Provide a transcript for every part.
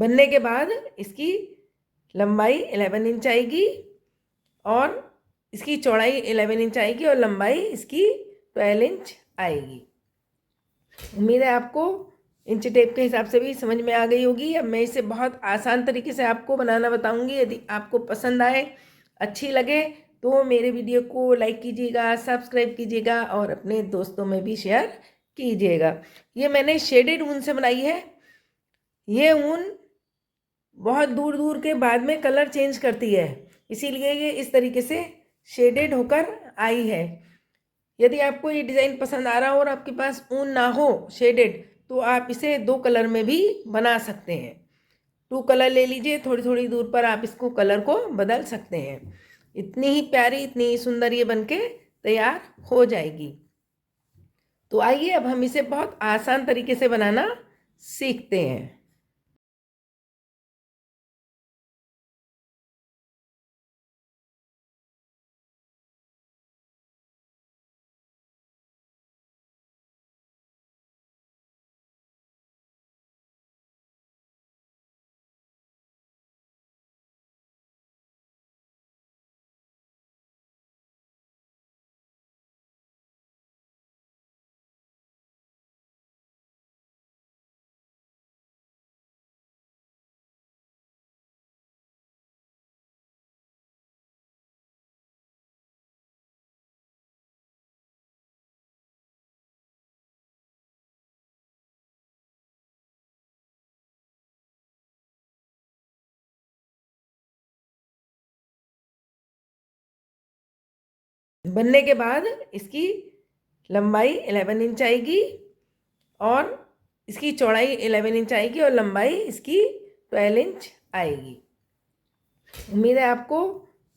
बनने के बाद इसकी लंबाई 11 इंच आएगी और इसकी चौड़ाई 11 इंच आएगी और लंबाई इसकी 12 इंच आएगी। उम्मीद है आपको इंच टेप के हिसाब से भी समझ में आ गई होगी। अब मैं इसे बहुत आसान तरीके से आपको बनाना बताऊंगी। यदि आपको पसंद आए, अच्छी लगे तो मेरे वीडियो को लाइक कीजिएगा, सब्सक्राइब कीजिएगा और अपने दोस्तों में भी शेयर कीजिएगा। ये मैंने शेडेड ऊन से बनाई है। ये ऊन बहुत दूर दूर के बाद में कलर चेंज करती है, इसीलिए ये इस तरीके से शेडेड होकर आई है। यदि आपको ये डिज़ाइन पसंद आ रहा हो और आपके पास ऊन ना हो शेडेड, तो आप इसे 2 कलर में भी बना सकते हैं। 2 कलर ले लीजिए, थोड़ी थोड़ी दूर पर आप इसको कलर को बदल सकते हैं। इतनी ही प्यारी, इतनी ही सुंदर ये बनके तैयार हो जाएगी। तो आइए अब हम इसे बहुत आसान तरीके से बनाना सीखते हैं। बनने के बाद इसकी लंबाई 11 इंच आएगी और इसकी चौड़ाई 11 इंच आएगी और लंबाई इसकी 12 इंच आएगी। उम्मीद है आपको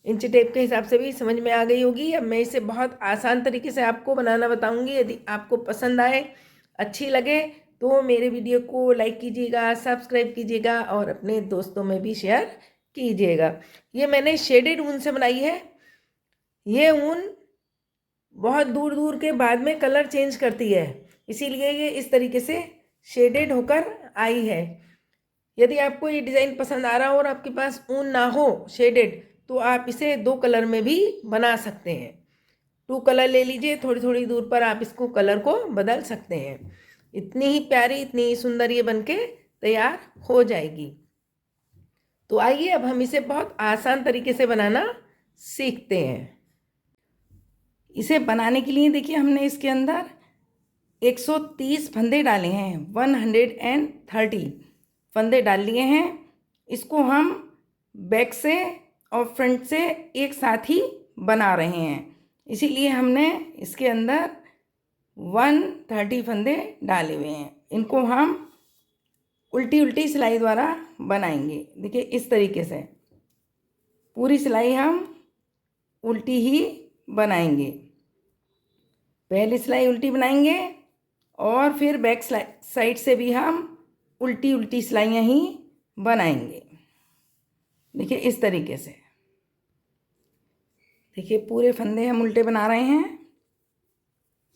इंच टेप के हिसाब से भी समझ में आ गई होगी। अब मैं इसे बहुत आसान तरीके से आपको बनाना बताऊंगी। यदि आपको पसंद आए, अच्छी लगे तो मेरे वीडियो को लाइक कीजिएगा, सब्सक्राइब कीजिएगा और अपने दोस्तों में भी शेयर कीजिएगा। ये मैंने शेडेड ऊन से बनाई है। ये ऊन बहुत दूर दूर के बाद में कलर चेंज करती है, इसीलिए ये इस तरीके से शेडेड होकर आई है। यदि आपको ये डिज़ाइन पसंद आ रहा हो और आपके पास ऊन ना हो शेडेड, तो आप इसे 2 कलर में भी बना सकते हैं। 2 कलर ले लीजिए, थोड़ी थोड़ी दूर पर आप इसको कलर को बदल सकते हैं। इतनी ही प्यारी, इतनी ही सुंदर ये बनके तैयार हो जाएगी। तो आइए अब हम इसे बहुत आसान तरीके से बनाना सीखते हैं। इसे बनाने के लिए देखिए, हमने इसके अंदर 130 फंदे डाले हैं। 130 फंदे डाल लिए हैं। इसको हम बैक से और फ्रंट से एक साथ ही बना रहे हैं, इसीलिए हमने इसके अंदर 130 फंदे डाले हुए हैं। इनको हम उल्टी उल्टी सिलाई द्वारा बनाएंगे। देखिए इस तरीके से पूरी सिलाई हम उल्टी ही बनाएंगे। पहली सिलाई उल्टी बनाएंगे और फिर बैक साइड से भी हम उल्टी उल्टी सिलाइयाँ ही बनाएंगे। देखिए इस तरीके से। देखिए पूरे फंदे हम उल्टे बना रहे हैं।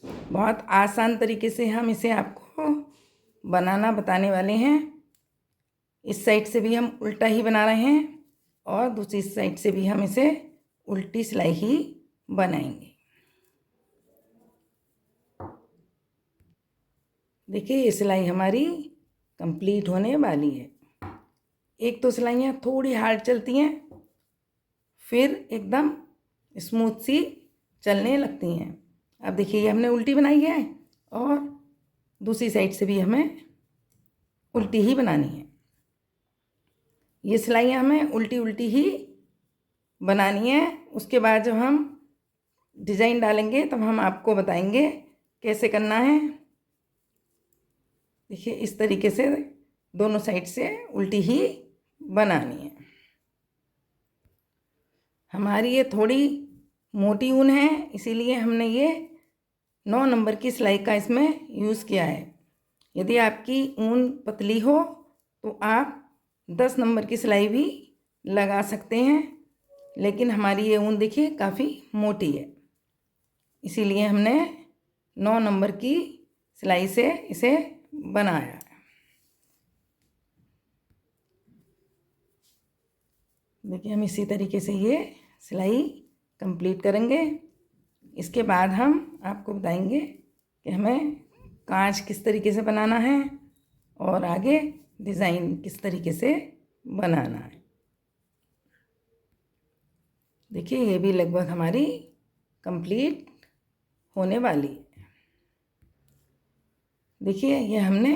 बहुत आसान तरीके से हम इसे आपको बनाना बताने वाले हैं। इस साइड से भी हम उल्टा ही बना रहे हैं और दूसरी साइड से भी हम इसे उल्टी सिलाई ही बनाएंगे। देखिए ये सिलाई हमारी कंप्लीट होने वाली है। एक तो सिलाइयाँ थोड़ी हार्ड चलती हैं, फिर एकदम स्मूथ सी चलने लगती हैं। अब देखिए ये हमने उल्टी बनाई है और दूसरी साइड से भी हमें उल्टी ही बनानी है। ये सिलाइयाँ हमें उल्टी उल्टी ही बनानी है। उसके बाद जब हम डिज़ाइन डालेंगे तब हम आपको बताएंगे कैसे करना है। देखिए इस तरीके से दोनों साइड से उल्टी ही बनानी है। हमारी ये थोड़ी मोटी ऊन है, इसीलिए हमने ये 9 नंबर की सिलाई का इसमें यूज़ किया है। यदि आपकी ऊन पतली हो तो आप 10 नंबर की सिलाई भी लगा सकते हैं, लेकिन हमारी ये ऊन देखिए काफ़ी मोटी है, इसीलिए हमने 9 नंबर की सिलाई से इसे बनाया है। देखिए हम इसी तरीके से ये सिलाई कंप्लीट करेंगे। इसके बाद हम आपको बताएंगे कि हमें कांच किस तरीके से बनाना है और आगे डिज़ाइन किस तरीके से बनाना है। देखिए ये भी लगभग हमारी कंप्लीट होने वाली है। देखिए ये हमने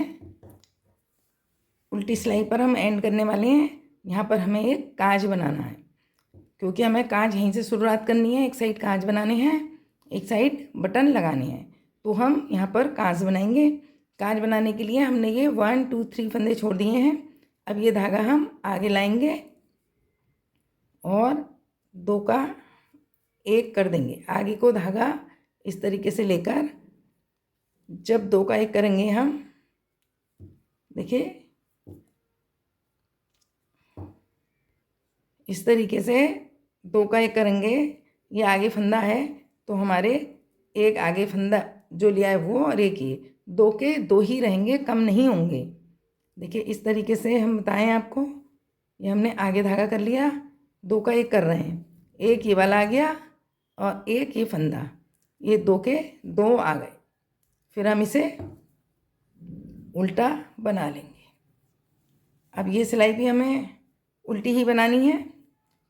उल्टी सिलाई पर हम एंड करने वाले हैं। यहाँ पर हमें एक काज बनाना है, क्योंकि हमें काज यहीं से शुरुआत करनी है। एक साइड काज बनाने हैं, एक साइड बटन लगाने हैं। तो हम यहाँ पर काज बनाएंगे। काज बनाने के लिए हमने ये 1 2 3 फंदे छोड़ दिए हैं। अब ये धागा हम आगे लाएंगे और 2 का 1 कर देंगे। आगे को धागा इस तरीके से लेकर जब 2 का 1 करेंगे हम, देखिए इस तरीके से 2 का 1 करेंगे। ये आगे फंदा है तो हमारे एक आगे फंदा जो लिया है वो और एक ये 2 के 2 ही रहेंगे, कम नहीं होंगे। देखिए इस तरीके से हम बताएं आपको। ये हमने आगे धागा कर लिया, 2 का 1 कर रहे हैं, एक ये वाला आ गया और एक ये फंदा, ये 2 के 2 आ गए। फिर हम इसे उल्टा बना लेंगे। अब ये सिलाई भी हमें उल्टी ही बनानी है,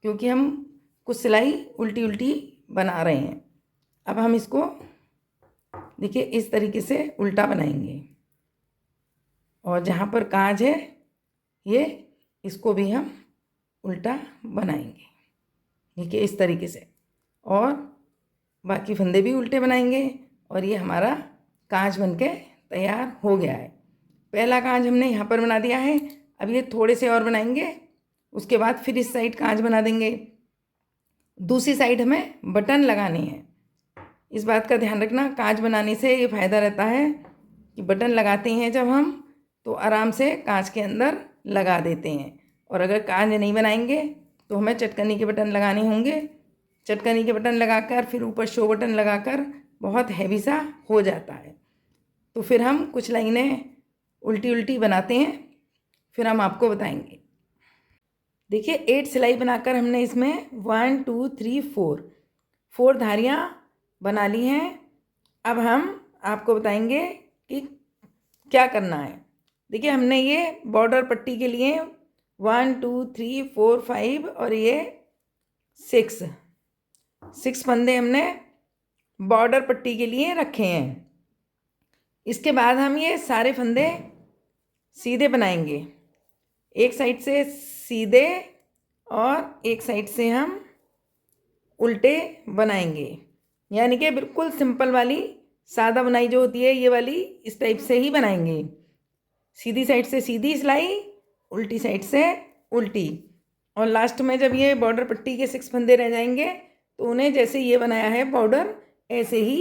क्योंकि हम कुछ सिलाई उल्टी उल्टी बना रहे हैं। अब हम इसको देखिए इस तरीके से उल्टा बनाएंगे और जहाँ पर काज है ये इसको भी हम उल्टा बनाएंगे। देखिए इस तरीके से, और बाकी फंदे भी उल्टे बनाएंगे और ये हमारा काज बनके तैयार हो गया है। पहला काज हमने यहाँ पर बना दिया है। अब ये थोड़े से और बनाएंगे, उसके बाद फिर इस साइड काज बना देंगे। दूसरी साइड हमें बटन लगाने हैं। इस बात का ध्यान रखना, काज बनाने से ये फ़ायदा रहता है कि बटन लगाते हैं जब हम तो आराम से कांच के अंदर लगा देते हैं। और अगर कांच नहीं बनाएंगे तो हमें चटकनी के बटन लगाने होंगे। चटकनी के बटन लगाकर फिर ऊपर शो बटन लगाकर बहुत हैवी सा हो जाता है। तो फिर हम कुछ लाइनें उल्टी उल्टी बनाते हैं, फिर हम आपको बताएंगे। देखिए 8 सिलाई बनाकर हमने इसमें 1 2 3 4 धारियाँ बना ली हैं। अब हम आपको बताएंगे कि क्या करना है। देखिए हमने ये बॉर्डर पट्टी के लिए 1 2 3 4 5 और ये 6 फंदे हमने बॉर्डर पट्टी के लिए रखे हैं। इसके बाद हम ये सारे फंदे सीधे बनाएंगे, एक साइड से सीधे और एक साइड से हम उल्टे बनाएंगे। यानी कि बिल्कुल सिंपल वाली सादा बुनाई जो होती है ये वाली इस टाइप से ही बनाएंगे। सीधी साइड से सीधी सिलाई, उल्टी साइड से उल्टी। और लास्ट में जब ये बॉर्डर पट्टी के 6 फंदे रह जाएंगे तो उन्हें जैसे ये बनाया है बॉर्डर ऐसे ही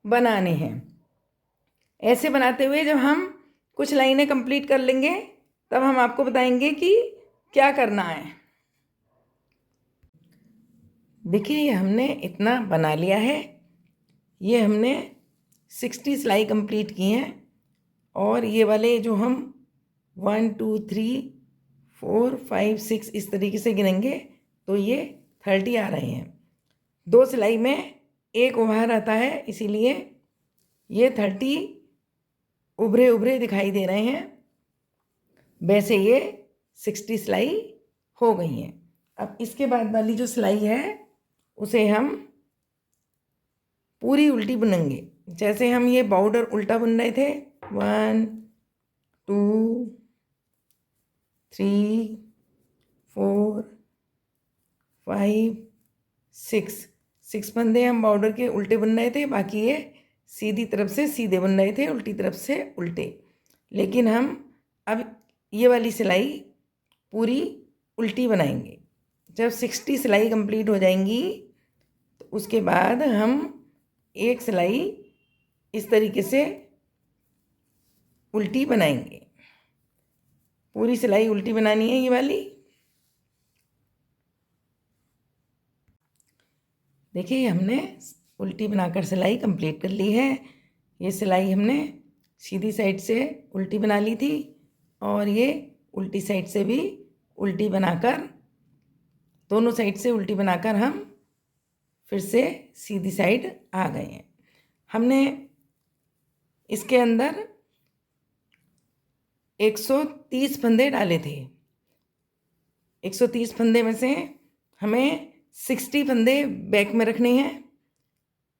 बनाने हैं। ऐसे बनाते हुए जब हम कुछ लाइनें कंप्लीट कर लेंगे तब हम आपको बताएंगे कि क्या करना है। देखिए ये हमने इतना बना लिया है। ये हमने 60 सिलाई कंप्लीट की हैं और ये वाले जो हम 1 2 3 4 5 6 इस तरीके से गिनेंगे तो ये 30 आ रहे हैं। 2 सिलाई में एक उभार आता है, इसीलिए ये 30 उभरे उभरे दिखाई दे रहे हैं। वैसे ये 60 सिलाई हो गई हैं। अब इसके बाद वाली जो सिलाई है उसे हम पूरी उल्टी बुनेंगे। जैसे हम ये बॉर्डर उल्टा बुन रहे थे, 1 2 3 4 5 6 फंदे हम बॉर्डर के उल्टे बुन रहे थे। बाकी ये सीधी तरफ से सीधे बुन रहे थे, उल्टी तरफ से उल्टे। लेकिन हम अब ये वाली सिलाई पूरी उल्टी बनाएंगे। जब 60 सिलाई कंप्लीट हो जाएंगी तो उसके बाद हम एक सिलाई इस तरीके से उल्टी बनाएंगे। पूरी सिलाई उल्टी बनानी है ये वाली। देखिए हमने उल्टी बनाकर सिलाई कंप्लीट कर ली है। ये सिलाई हमने सीधी साइड से उल्टी बना ली थी और ये उल्टी साइड से भी उल्टी बनाकर दोनों साइड से उल्टी बनाकर हम फिर से सीधी साइड आ गए हैं। हमने इसके अंदर 130 फंदे डाले थे। 130 फंदे में से हमें 60 फंदे बैक में रखने हैं।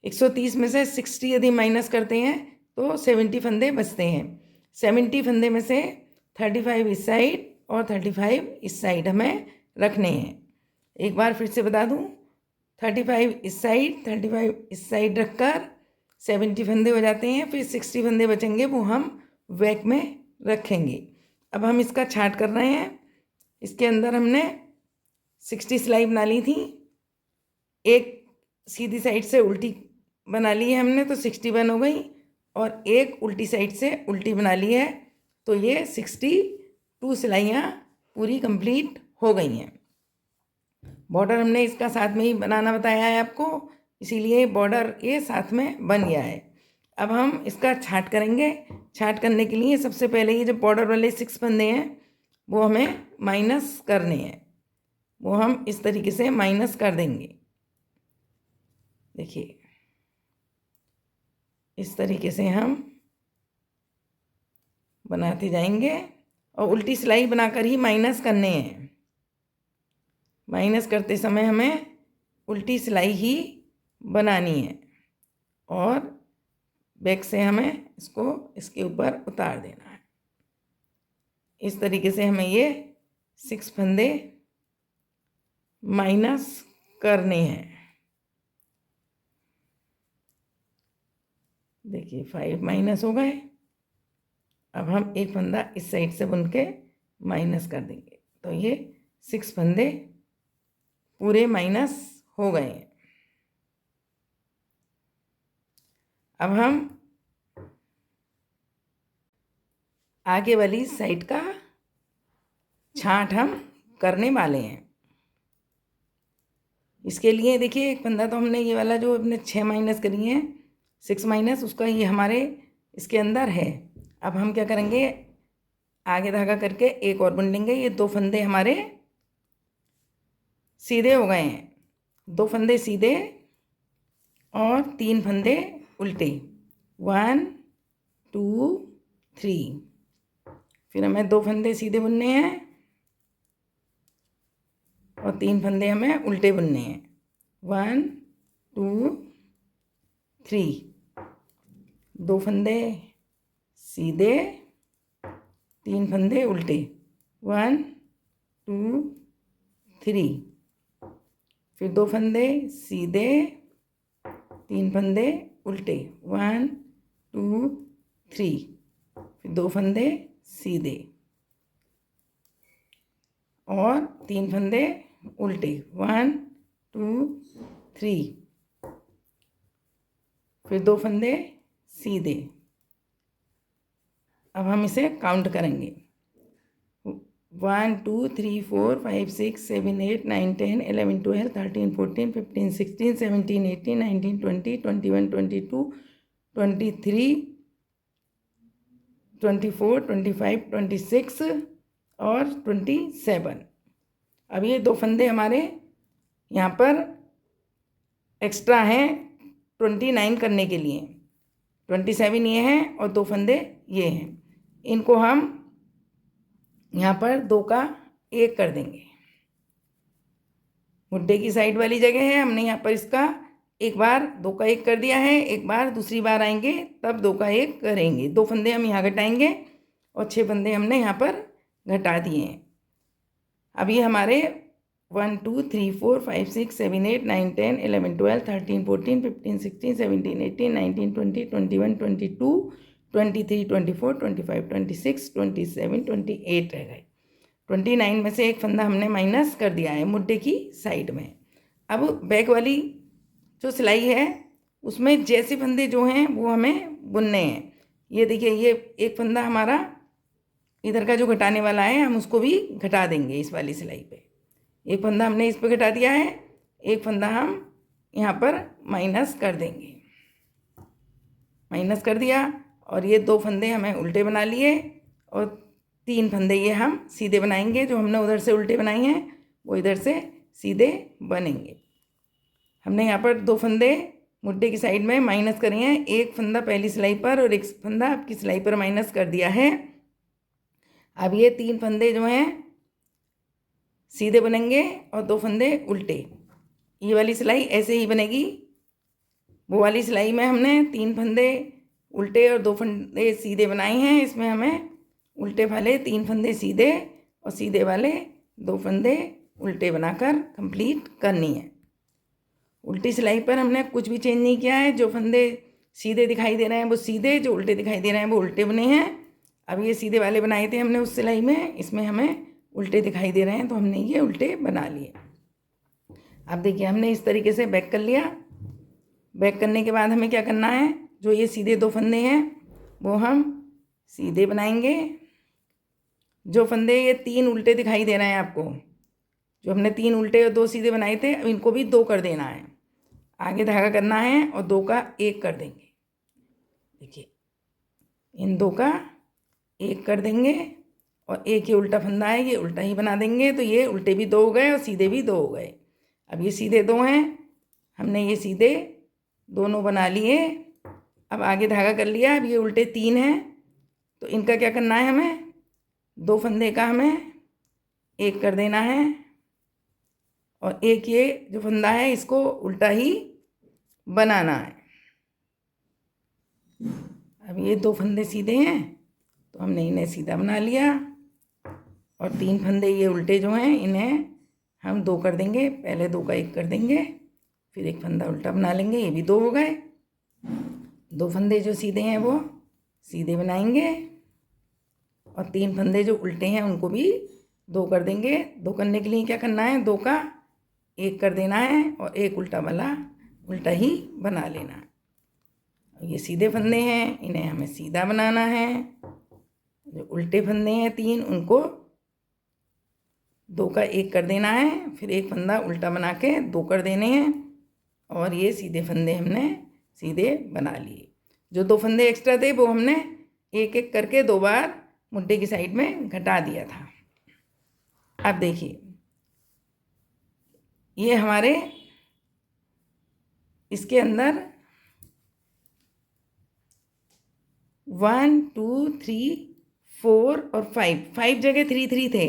130 में से 60 यदि माइनस करते हैं तो 70 फंदे बचते हैं। 70 फंदे में से 35 इस साइड और 35 इस साइड हमें रखने हैं। एक बार फिर से बता दूं, 35 इस साइड 35 इस साइड रखकर 70 फंदे हो जाते हैं। फिर 60 फंदे बचेंगे, वो हम बैक में रखेंगे। अब हम इसका छांट कर रहे हैं। इसके अंदर हमने 60 सिलाई बना ली थी, एक सीधी साइड से उल्टी बना ली है हमने तो 61 हो गई, और एक उल्टी साइड से उल्टी बना ली है तो ये 62 सिलाइयाँ पूरी कंप्लीट हो गई हैं। बॉर्डर हमने इसका साथ में ही बनाना बताया है आपको, इसीलिए बॉर्डर ये साथ में बन गया है। अब हम इसका छांट करेंगे। छांट करने के लिए सबसे पहले ये जो बॉर्डर वाले 6 फंदे हैं वो हमें माइनस करने हैं। वो हम इस तरीके से माइनस कर देंगे। देखिए इस तरीके से हम बनाते जाएंगे और उल्टी सिलाई बनाकर ही माइनस करने हैं। माइनस करते समय हमें उल्टी सिलाई ही बनानी है और बैक से हमें इसको इसके ऊपर उतार देना है। इस तरीके से हमें ये 6 फंदे माइनस करने हैं। देखिए 5 माइनस हो गए। अब हम एक फंदा इस साइड से बुन के माइनस कर देंगे तो ये 6 फंदे पूरे माइनस हो गए हैं। अब हम आगे वाली साइड का छांट हम करने वाले हैं। इसके लिए देखिए एक फंदा तो हमने ये वाला जो हमने 6 माइनस करी है 6 माइनस, उसका ये हमारे इसके अंदर है। अब हम क्या करेंगे, आगे धागा करके एक और बुन लेंगे। ये 2 फंदे हमारे सीधे हो गए हैं, 2 फंदे सीधे और 3 फंदे उल्टे। 1 2 3। फिर हमें 2 फंदे सीधे बुनने हैं और 3 फंदे हमें उल्टे बुनने हैं। 1 2 3। 2 फंदे सीधे 3 फंदे उल्टे। 1 2 3। फिर 2 फंदे सीधे 3 फंदे उल्टे। 1 2 3। फिर 2 फंदे सीधे और 3 फंदे उल्टे। 1 2 3। फिर 2 फंदे सीधे। अब हम इसे काउंट करेंगे। 1 2 3 4 5 6 7 8 9 10 11 12 13 14 15 16 17 18 19 20 21 22 23 24 25 26 और 27। अब ये 2 फंदे हमारे यहाँ पर एक्स्ट्रा हैं 29 करने के लिए। 27 ये हैं और 2 फंदे ये हैं। इनको हम यहाँ पर 2 का 1 कर देंगे। मुड्ढे की साइड वाली जगह है, हमने यहाँ पर इसका एक बार 2 का 1 कर दिया है। एक बार दूसरी बार आएंगे तब 2 का 1 करेंगे। 2 फंदे हम यहाँ घटाएंगे और 6 फंदे हमने यहाँ पर घटा दिए हैं। अब ये हमारे 1 2 3 4 5 6 7 8 9 10 11 12 13 14 15 16 17 18 19 20 21 22 23 24 25 26 27 28 रह गए। 29 में से एक फंदा हमने माइनस कर दिया है मुड्ढे की साइड में। अब बैक वाली जो सिलाई है उसमें जैसे फंदे जो हैं वो हमें बुनने हैं। ये देखिए ये एक फंदा हमारा इधर का जो घटाने वाला है हम उसको भी घटा देंगे इस वाली सिलाई पे। एक फंदा हमने इस पे घटा दिया है, एक फंदा हम यहाँ पर माइनस कर देंगे। माइनस कर दिया और ये 2 फंदे हमें उल्टे बना लिए और 3 फंदे ये हम सीधे बनाएंगे। जो हमने उधर से उल्टे बनाए हैं वो इधर से सीधे बनेंगे। हमने यहाँ पर 2 फंदे मुड्ढे की साइड में माइनस करे हैं, एक फंदा पहली सिलाई पर और एक फंदा आपकी सिलाई पर माइनस कर दिया है। अब ये 3 फंदे जो हैं सीधे बनेंगे और 2 फंदे उल्टे। ये वाली सिलाई ऐसे ही बनेगी। वो वाली सिलाई में हमने 3 फंदे उल्टे और 2 फंदे सीधे बनाए हैं, इसमें हमें उल्टे वाले 3 फंदे सीधे और सीधे वाले 2 फंदे उल्टे बनाकर कंप्लीट करनी है। उल्टी सिलाई पर हमने कुछ भी चेंज नहीं किया है। जो फंदे सीधे दिखाई दे रहे हैं वो सीधे, जो उल्टे दिखाई दे रहे हैं वो उल्टे बने हैं। अब ये सीधे वाले बनाए थे हमने उस सिलाई में, इसमें हमें उल्टे दिखाई दे रहे हैं तो हमने ये उल्टे बना लिए। अब देखिए हमने इस तरीके से बैक कर लिया। बैक करने के बाद हमें क्या करना है, जो ये सीधे 2 फंदे हैं वो हम सीधे बनाएंगे। जो फंदे ये 3 उल्टे दिखाई दे रहे हैं आपको, जो हमने 3 उल्टे और 2 सीधे बनाए थे, अब इनको भी 2 कर देना है। आगे धागा करना है और 2 का 1 कर देंगे। देखिए इन 2 का 1 कर देंगे और एक ये उल्टा फंदा है, ये उल्टा ही बना देंगे। तो ये उल्टे भी 2 हो गए और सीधे भी 2 हो गए। अब ये सीधे 2 हैं, हमने ये सीधे दोनों बना लिए। अब आगे धागा कर लिया। अब ये उल्टे 3 हैं तो इनका क्या करना है, हमें 2 फंदे का हमें 1 कर देना है और एक ये जो फंदा है इसको उल्टा ही बनाना है। अब ये 2 फंदे सीधे हैं तो हमने इन्हें सीधा बना लिया और 3 फंदे ये उल्टे जो हैं इन्हें हम 2 कर देंगे। पहले 2 का 1 कर देंगे, फिर एक फंदा उल्टा बना लेंगे, ये भी 2 हो गए। 2 फंदे जो सीधे हैं वो सीधे बनाएंगे और 3 फंदे जो उल्टे हैं उनको भी 2 कर देंगे। 2 करने के लिए क्या करना है, 2 का 1 कर देना है और एक उल्टा वाला उल्टा ही बना लेना है। ये सीधे फंदे हैं, इन्हें हमें सीधा बनाना है। जो उल्टे फंदे हैं 3 उनको 2 का 1 कर देना है, फिर एक फंदा उल्टा बना के 2 कर देने हैं और ये सीधे फंदे हमने सीधे बना लिए। जो 2 फंदे एक्स्ट्रा थे वो हमने एक एक करके 2 बार मुड्ढे की साइड में घटा दिया था। अब देखिए ये हमारे इसके अंदर 1 2 3 4 और 5 जगह 3 3 थे,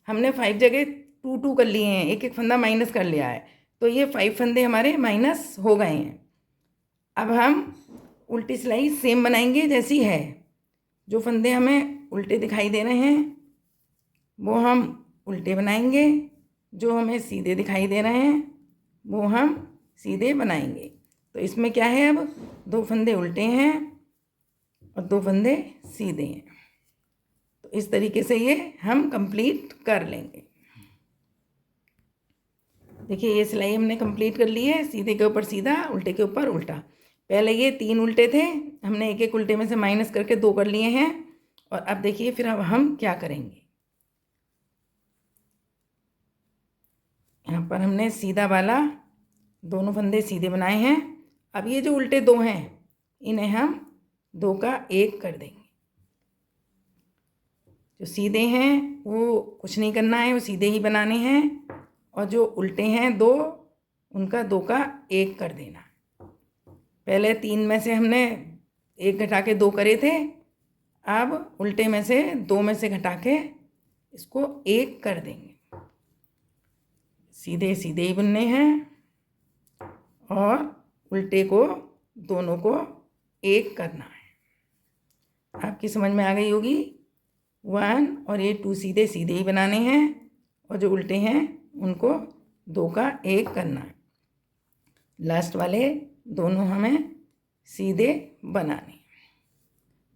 हमने 5 जगह 2 2 कर लिए हैं, एक एक फंदा माइनस कर लिया है। तो ये 5 फंदे हमारे माइनस हो गए हैं। अब हम उल्टी सिलाई सेम बनाएंगे जैसी है। जो फंदे हमें उल्टे दिखाई दे रहे हैं वो हम उल्टे बनाएंगे, जो हमें सीधे दिखाई दे रहे हैं वो हम सीधे बनाएंगे। तो इसमें क्या है, अब 2 फंदे उल्टे हैं और 2 फंदे सीधे हैं। तो इस तरीके से ये हम कंप्लीट कर लेंगे। देखिए ये सिलाई हमने कंप्लीट कर ली है। सीधे के ऊपर सीधा, उल्टे के ऊपर उल्टा। पहले ये 3 उल्टे थे, हमने एक एक उल्टे में से माइनस करके 2 कर लिए हैं। और अब देखिए फिर अब हम क्या करेंगे, यहाँ पर हमने सीधा वाला दोनों फंदे सीधे बनाए हैं। अब ये जो उल्टे 2 हैं इन्हें हम 2 का 1 कर देंगे। जो सीधे हैं वो कुछ नहीं करना है, वो सीधे ही बनाने हैं और जो उल्टे हैं 2 उनका 2 का 1 कर देना। पहले 3 में से हमने 1 घटा के 2 करे थे, अब उल्टे में से 2 में से घटा के इसको 1 कर देंगे। सीधे सीधे ही बुनने हैं और उल्टे को दोनों को 1 करना है। आपकी समझ में आ गई होगी। 1 और ये 2 सीधे सीधे ही बनाने हैं और जो उल्टे हैं उनको 2 का 1 करना है। लास्ट वाले दोनों हमें सीधे बनाने।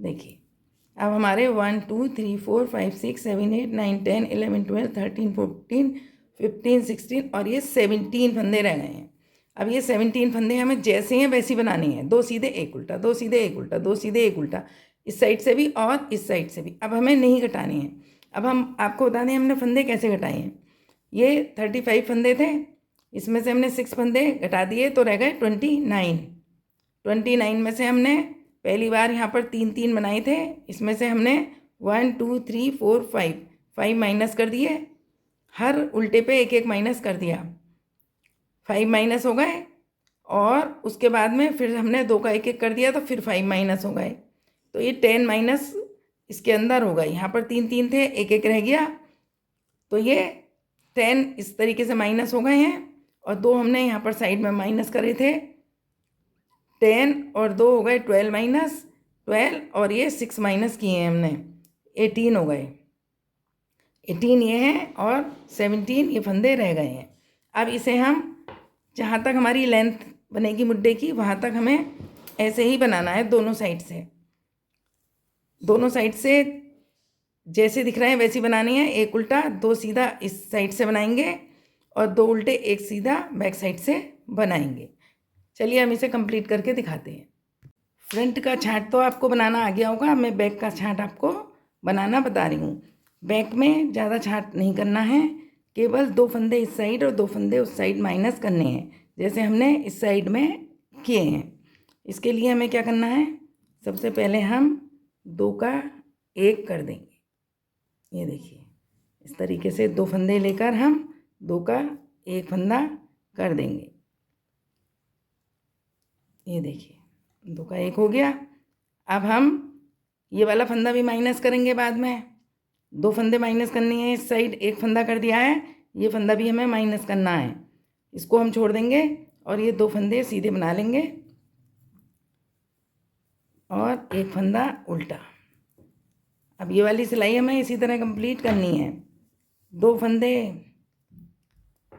देखिए अब हमारे 1 2 3 4 5 6 7 8 9 10 11 12 13 14 15 16 और ये 17 फंदे रह गए हैं। अब ये 17 फंदे हमें जैसे हैं वैसी बनानी है। 2 सीधे 1 उल्टा, 2 सीधे 1 उल्टा, 2 सीधे 1 उल्टा, इस साइड से भी और इस साइड से भी। अब हमें नहीं घटाने हैं। अब हम आपको बता दें हमने फंदे कैसे घटाए हैं। ये 35 फंदे थे, इसमें से हमने 6 फंदे घटा दिए तो रह गए 29। 29 में से हमने पहली बार यहाँ पर 3 3 बनाए थे, इसमें से हमने 1 2 3 4 5 माइनस कर दिए। हर उल्टे पे एक एक माइनस कर दिया, 5 माइनस हो गए, और उसके बाद में फिर हमने 2 का एक एक कर दिया तो फिर 5 माइनस हो गए। तो ये 10 माइनस इसके अंदर हो गए। यहाँ पर 3 3 थे, एक एक रह गया, तो ये 10 इस तरीके से माइनस हो गए हैं। और 2 हमने यहाँ पर साइड में माइनस करे थे, 10 और 2 हो गए 12 माइनस 12, और ये 6 माइनस किए हैं हमने, 18 हो गए। 18 ये हैं और 17 ये फंदे रह गए हैं। अब इसे हम जहाँ तक हमारी लेंथ बनेगी मुड्डे की, वहाँ तक हमें ऐसे ही बनाना है दोनों साइड से। दोनों साइड से जैसे दिख रहे हैं वैसी बनानी है। एक उल्टा 2 सीधा इस साइड से बनाएंगे और 2 उल्टे 1 सीधा बैक साइड से बनाएंगे। चलिए हम इसे कंप्लीट करके दिखाते हैं। फ्रंट का छांट तो आपको बनाना आ गया होगा, मैं बैक का छांट आपको बनाना बता रही हूँ। बैक में ज़्यादा छांट नहीं करना है, केवल 2 फंदे इस साइड और 2 फंदे उस साइड माइनस करने हैं, जैसे हमने इस साइड में किए हैं। इसके लिए हमें क्या करना है, सबसे पहले हम 2 का 1 कर देंगे। ये देखिए, इस तरीके से 2 फंदे लेकर हम 2 का 1 फंदा कर देंगे। ये देखिए, 2 का 1 हो गया। अब हम ये वाला फंदा भी माइनस करेंगे बाद में। 2 फंदे माइनस करनी है, इस साइड 1 फंदा कर दिया है, ये फंदा भी हमें माइनस करना है, इसको हम छोड़ देंगे और ये 2 फंदे सीधे बना लेंगे और 1 फंदा उल्टा। अब ये वाली सिलाई हमें इसी तरह कंप्लीट करनी है। 2 फंदे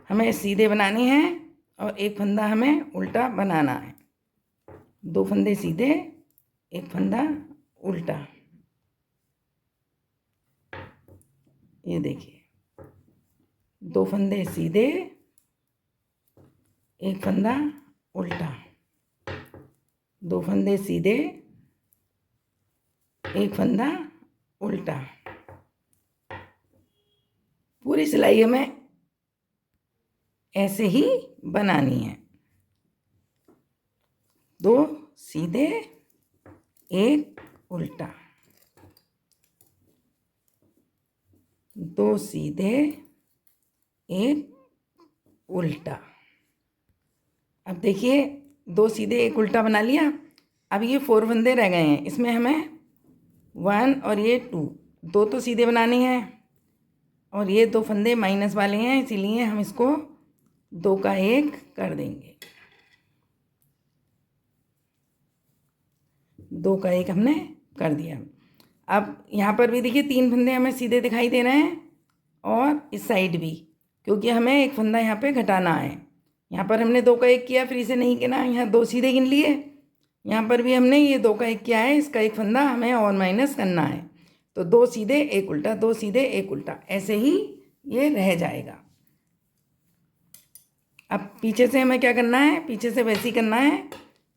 हमें सीधे बनाने हैं और 1 फंदा हमें उल्टा बनाना है। 2 फंदे सीधे, 1 फंदा उल्टा। ये देखिए, 2 फंदे सीधे, 1 फंदा उल्टा, 2 फंदे सीधे, 1 फंदा उल्टा। पूरी सिलाई हमें ऐसे ही बनानी है। 2 सीधे, 1 उल्टा, 2 सीधे, 1 उल्टा। अब देखिए, 2 सीधे 1 उल्टा बना लिया। अब ये 4 फंदे रह गए हैं, इसमें हमें 1 और ये 2 तो सीधे बनाने हैं और ये 2 फंदे माइनस वाले हैं, इसीलिए हम इसको 2 का 1 कर देंगे। 2 का 1 हमने कर दिया। अब यहाँ पर भी देखिए 3 फंदे हमें सीधे दिखाई दे रहे हैं और इस साइड भी, क्योंकि हमें 1 फंदा यहाँ पे घटाना है। यहाँ पर हमने 2 का 1 किया, फिर इसे नहीं गिना, यहाँ 2 सीधे गिन लिए। यहाँ पर भी हमने ये 2 का 1 किया है, इसका 1 फंदा हमें और माइनस करना है। तो 2 सीधे 1 उल्टा, 2 सीधे 1 उल्टा, ऐसे ही ये रह जाएगा। अब पीछे से हमें क्या करना है, पीछे से वैसे ही करना है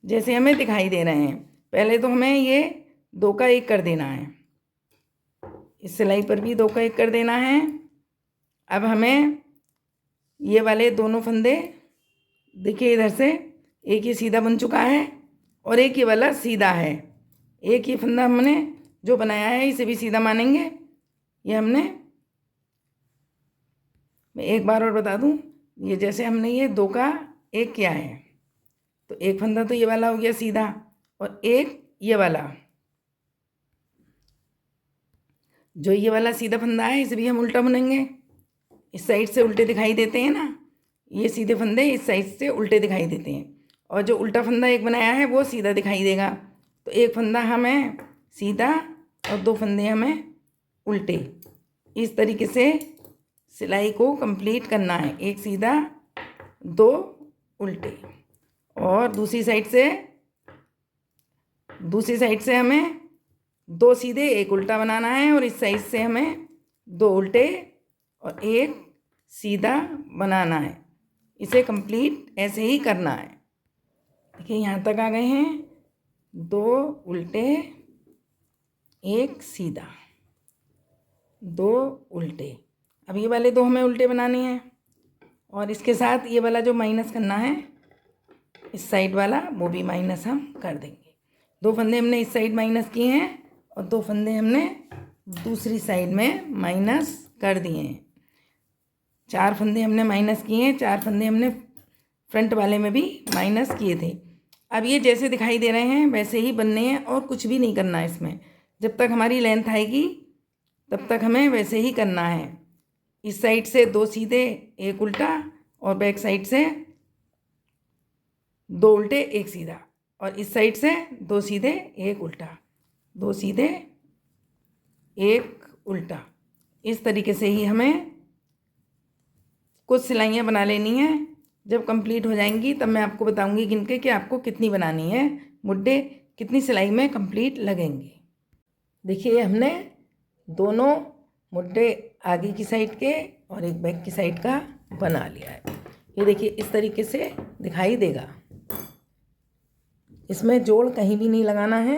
जैसे हमें दिखाई दे रहे हैं। पहले तो हमें ये 2 का 1 कर देना है, इस सिलाई पर भी 2 का 1 कर देना है। अब हमें ये वाले दोनों फंदे देखिए, इधर से एक ये सीधा बन चुका है और एक ये वाला सीधा है। एक ये फंदा हमने जो बनाया है इसे भी सीधा मानेंगे। ये हमने, मैं एक बार और बता दूं, ये जैसे हमने ये 2 का 1 किया है, तो एक फंदा तो ये वाला हो गया सीधा और एक ये वाला, जो ये वाला सीधा फंदा है इसे भी हम उल्टा बुनेंगे। इस साइड से उल्टे दिखाई देते हैं ना, ये सीधे फंदे इस साइड से उल्टे दिखाई देते हैं और जो उल्टा फंदा एक बनाया है वो सीधा दिखाई देगा। तो 1 फंदा हमें सीधा और 2 फंदे हमें उल्टे। इस तरीके से सिलाई को कंप्लीट करना है, 1 सीधा 2 उल्टे। और दूसरी साइड से हमें 2 सीधे 1 उल्टा बनाना है और इस साइड से हमें 2 उल्टे और 1 सीधा बनाना है। इसे कंप्लीट ऐसे ही करना है। देखिए, यहाँ तक आ गए हैं, 2 उल्टे 1 सीधा, 2 उल्टे। अब ये वाले 2 हमें उल्टे बनाने हैं और इसके साथ ये वाला जो माइनस करना है इस साइड वाला, वो भी माइनस हम कर देंगे। 2 फंदे हमने इस साइड माइनस किए हैं और 2 फंदे हमने दूसरी साइड में माइनस कर दिए हैं। 4 फंदे हमने माइनस किए हैं, 4 फंदे हमने फ्रंट वाले में भी माइनस किए थे। अब ये जैसे दिखाई दे रहे हैं वैसे ही बनने हैं और कुछ भी नहीं करना है इसमें। जब तक हमारी लेंथ आएगी तब तक हमें वैसे ही करना है। इस साइड से 2 सीधे 1 उल्टा और बैक साइड से 2 उल्टे 1 सीधा, और इस साइड से 2 सीधे 1 उल्टा, 2 सीधे 1 उल्टा। इस तरीके से ही हमें कुछ सिलाइयाँ बना लेनी है। जब कंप्लीट हो जाएंगी तब मैं आपको बताऊंगी गिन के कि आपको कितनी बनानी है, मुड्डे कितनी सिलाई में कंप्लीट लगेंगे। देखिए हमने दोनों मुड्डे आगे की साइड के और एक बैक की साइड का बना लिया है। ये देखिए इस तरीके से दिखाई देगा। इसमें जोड़ कहीं भी नहीं लगाना है।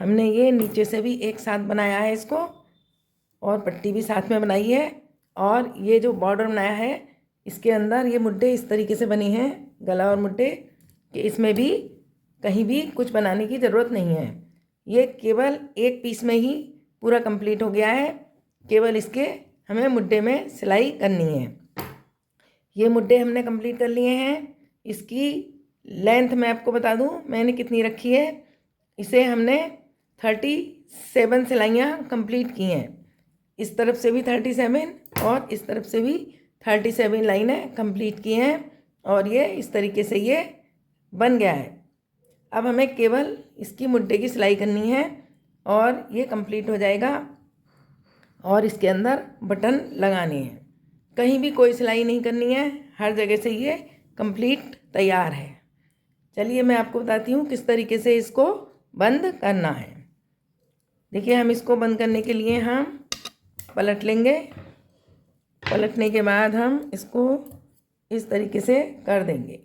हमने ये नीचे से भी एक साथ बनाया है इसको, और पट्टी भी साथ में बनाई है, और ये जो बॉर्डर बनाया है इसके अंदर ये मुड्डे इस तरीके से बनी हैं, गला और मुड्डे, कि इसमें भी कहीं भी कुछ बनाने की ज़रूरत नहीं है। ये केवल एक पीस में ही पूरा कंप्लीट हो गया है। केवल इसके हमें मुड्डे में सिलाई करनी है। ये मुड्डे हमने कंप्लीट कर लिए हैं। इसकी लेंथ मैं आपको बता दूं मैंने कितनी रखी है। इसे हमने 37 सिलाइयाँ कंप्लीट की हैं। इस तरफ से भी 37 और इस तरफ से भी 37 लाइनें कंप्लीट की हैं, और ये इस तरीके से ये बन गया है। अब हमें केवल इसकी मुड्डे की सिलाई करनी है और ये कंप्लीट हो जाएगा, और इसके अंदर बटन लगाने हैं। कहीं भी कोई सिलाई नहीं करनी है, हर जगह से ये कंप्लीट तैयार है। चलिए मैं आपको बताती हूँ किस तरीके से इसको बंद करना है। देखिए हम इसको बंद करने के लिए हम पलट लेंगे। पलटने के बाद हम इसको इस तरीके से कर देंगे।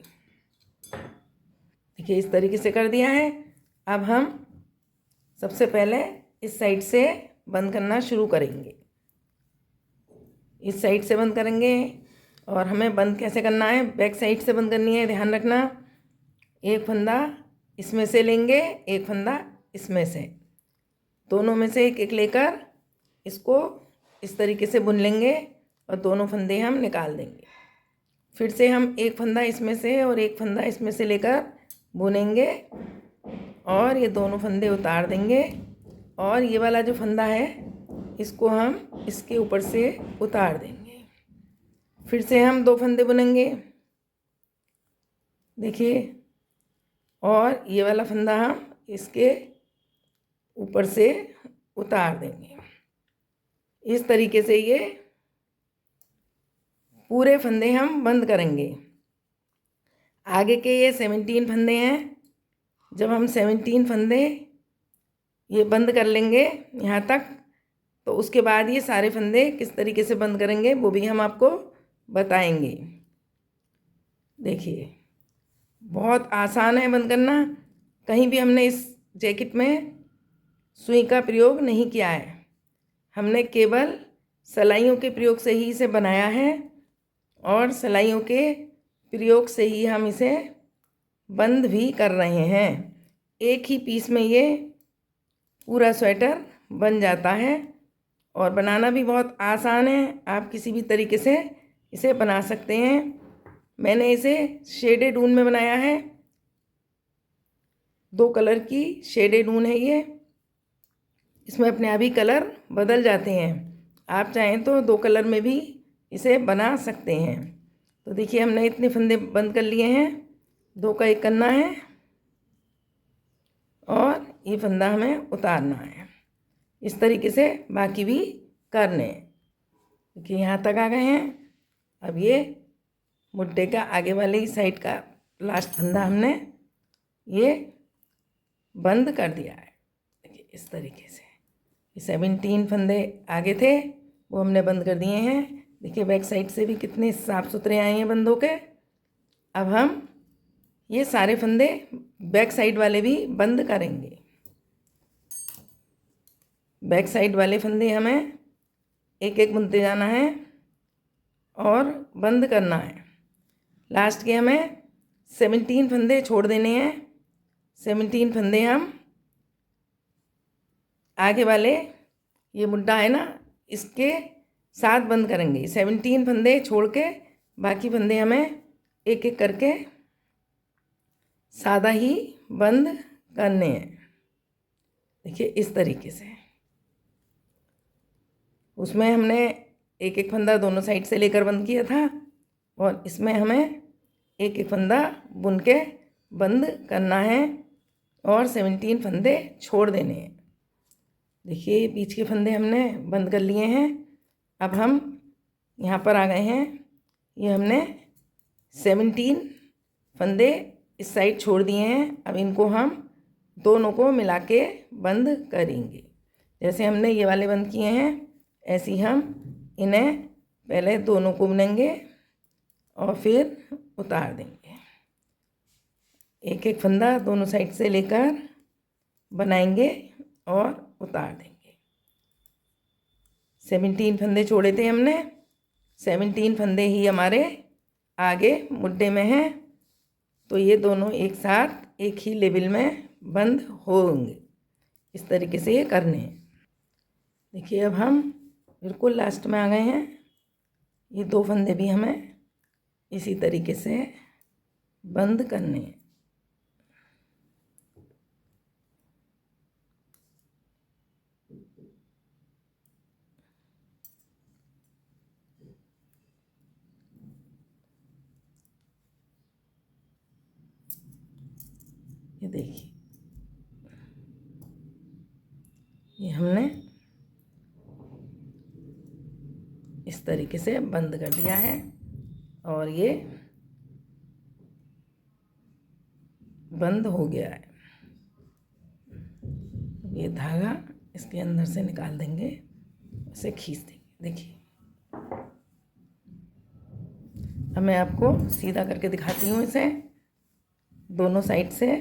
देखिए इस तरीके से कर दिया है। अब हम सबसे पहले इस साइड से बंद करना शुरू करेंगे। इस साइड से बंद करेंगे, और हमें बंद कैसे करना है, बैक साइड से बंद करनी है, ध्यान रखना। एक फंदा इसमें से लेंगे, एक फंदा इसमें से, दोनों में से एक एक लेकर इसको इस तरीके से बुन लेंगे, और दोनों फंदे हम निकाल देंगे। फिर से हम एक फंदा इसमें से और एक फंदा इसमें से लेकर बुनेंगे, और ये दोनों फंदे उतार देंगे, और ये वाला जो फंदा है इसको हम इसके ऊपर से उतार देंगे। फिर से हम 2 फंदे बुनेंगे, देखिए, और ये वाला फंदा हम इसके ऊपर से उतार देंगे। इस तरीके से ये पूरे फंदे हम बंद करेंगे। आगे के ये 17 फंदे हैं। जब हम 17 फंदे ये बंद कर लेंगे यहाँ तक, तो उसके बाद ये सारे फंदे किस तरीके से बंद करेंगे वो भी हम आपको बताएंगे। देखिए बहुत आसान है बंद करना। कहीं भी हमने इस जैकेट में सुई का प्रयोग नहीं किया है। हमने केवल सिलाइयों के प्रयोग से ही इसे बनाया है, और सिलाइयों के प्रयोग से ही हम इसे बंद भी कर रहे हैं। एक ही पीस में ये पूरा स्वेटर बन जाता है, और बनाना भी बहुत आसान है। आप किसी भी तरीके से इसे बना सकते हैं। मैंने इसे शेडेड ऊन में बनाया है। 2 कलर की शेडेड ऊन है ये। इसमें अपने आप ही कलर बदल जाते हैं। आप चाहें तो 2 कलर में भी इसे बना सकते हैं। तो देखिए हमने इतने फंदे बंद कर लिए हैं। 2 का 1 करना है, और ये फंदा हमें उतारना है। इस तरीके से बाकी भी करने हैं। देखिए यहाँ तक आ गए हैं। अब ये मुड्डे का आगे वाले ही साइड का लास्ट फंदा हमने ये बंद कर दिया है। देखिए इस तरीके से ये 17 फंदे आगे थे वो हमने बंद कर दिए हैं। देखिए बैक साइड से भी कितने साफ़ सुथरे आए हैं बंद होके। अब हम ये सारे फंदे बैक साइड वाले भी बंद करेंगे। बैक साइड वाले फंदे हमें एक एक बुनते जाना है और बंद करना है। लास्ट के हमें 17 फंदे छोड़ देने हैं। 17 फंदे हम आगे वाले ये मुड्डा है ना, इसके 7 बंद करेंगे। 17 फंदे छोड़ के बाकी फंदे हमें एक एक करके सादा ही बंद करने हैं। देखिए इस तरीके से। उसमें हमने एक एक फंदा दोनों साइड से लेकर बंद किया था और इसमें हमें एक एक फंदा बुन के बंद करना है और 17 फंदे छोड़ देने हैं। देखिए बीच के फंदे हमने बंद कर लिए हैं। अब हम यहाँ पर आ गए हैं। ये हमने 17 फंदे इस साइड छोड़ दिए हैं। अब इनको हम दोनों को मिला के बंद करेंगे। जैसे हमने ये वाले बंद किए हैं ऐसे ही हम इन्हें पहले दोनों को बुनेंगे और फिर उतार देंगे। एक एक फंदा दोनों साइड से लेकर बनाएंगे और उतार देंगे। 17 फंदे छोड़े थे हमने। 17 फंदे ही हमारे आगे मुड्ढे में हैं, तो ये दोनों एक साथ एक ही लेवल में बंद होंगे। इस तरीके से ये करने हैं। देखिए अब हम बिल्कुल लास्ट में आ गए हैं। ये 2 फंदे भी हमें इसी तरीके से बंद करने हैं। ये देखिए ये हमने इस तरीके से बंद कर दिया है और ये बंद हो गया है। ये धागा इसके अंदर से निकाल देंगे, इसे खींच देंगे। देखिए अब मैं आपको सीधा करके दिखाती हूँ इसे दोनों साइड से।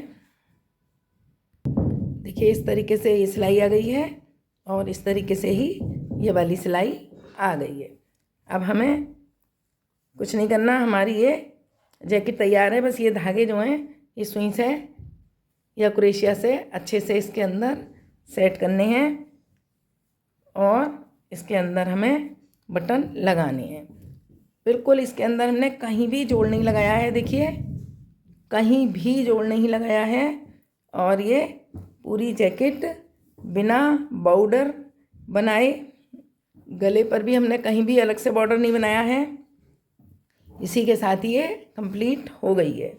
देखिए इस तरीके से ये सिलाई आ गई है और इस तरीके से ही ये वाली सिलाई आ गई है। अब हमें कुछ नहीं करना, हमारी ये जैकेट तैयार है। बस ये धागे जो हैं ये सुई से या क्रोशिया से अच्छे से इसके अंदर सेट करने हैं और इसके अंदर हमें बटन लगाने हैं। बिल्कुल इसके अंदर हमने कहीं भी जोड़ नहीं लगाया है। देखिए कहीं भी जोड़ नहीं लगाया है और ये पूरी जैकेट बिना बॉर्डर बनाए, गले पर भी हमने कहीं भी अलग से बॉर्डर नहीं बनाया है। इसी के साथ ये कंप्लीट हो गई है।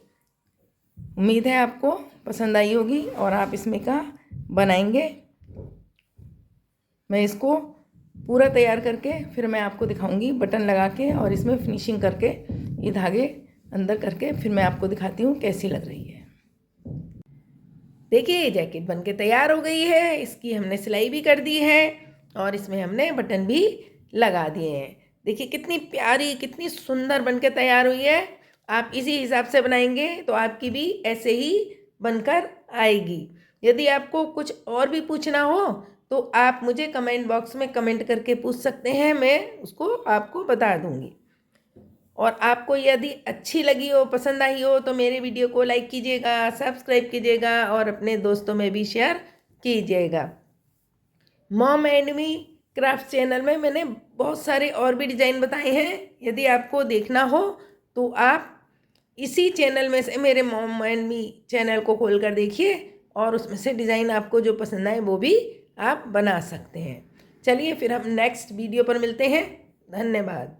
उम्मीद है आपको पसंद आई होगी और आप इसमें का बनाएंगे। मैं इसको पूरा तैयार करके फिर मैं आपको दिखाऊंगी बटन लगा के और इसमें फिनिशिंग करके ये धागे अंदर करके फिर मैं आपको दिखाती हूँ कैसी लग रही है। देखिए ये जैकेट बनके तैयार हो गई है। इसकी हमने सिलाई भी कर दी है और इसमें हमने बटन भी लगा दिए हैं। देखिए कितनी प्यारी कितनी सुंदर बनके तैयार हुई है। आप इसी हिसाब से बनाएंगे तो आपकी भी ऐसे ही बनकर आएगी। यदि आपको कुछ और भी पूछना हो तो आप मुझे कमेंट बॉक्स में कमेंट करके पूछ सकते हैं, मैं उसको आपको बता दूंगी। और आपको यदि अच्छी लगी हो, पसंद आई हो तो मेरे वीडियो को लाइक कीजिएगा, सब्सक्राइब कीजिएगा और अपने दोस्तों में भी शेयर कीजिएगा। Mom and me craft channel में मैंने बहुत सारे और भी डिज़ाइन बताए हैं। यदि आपको देखना हो तो आप इसी चैनल में से मेरे मॉम एंड मी चैनल को खोल कर देखिए और उसमें से डिज़ाइन आपको जो पसंद आए वो भी आप बना सकते हैं। चलिए फिर हम नेक्स्ट वीडियो पर मिलते हैं। धन्यवाद।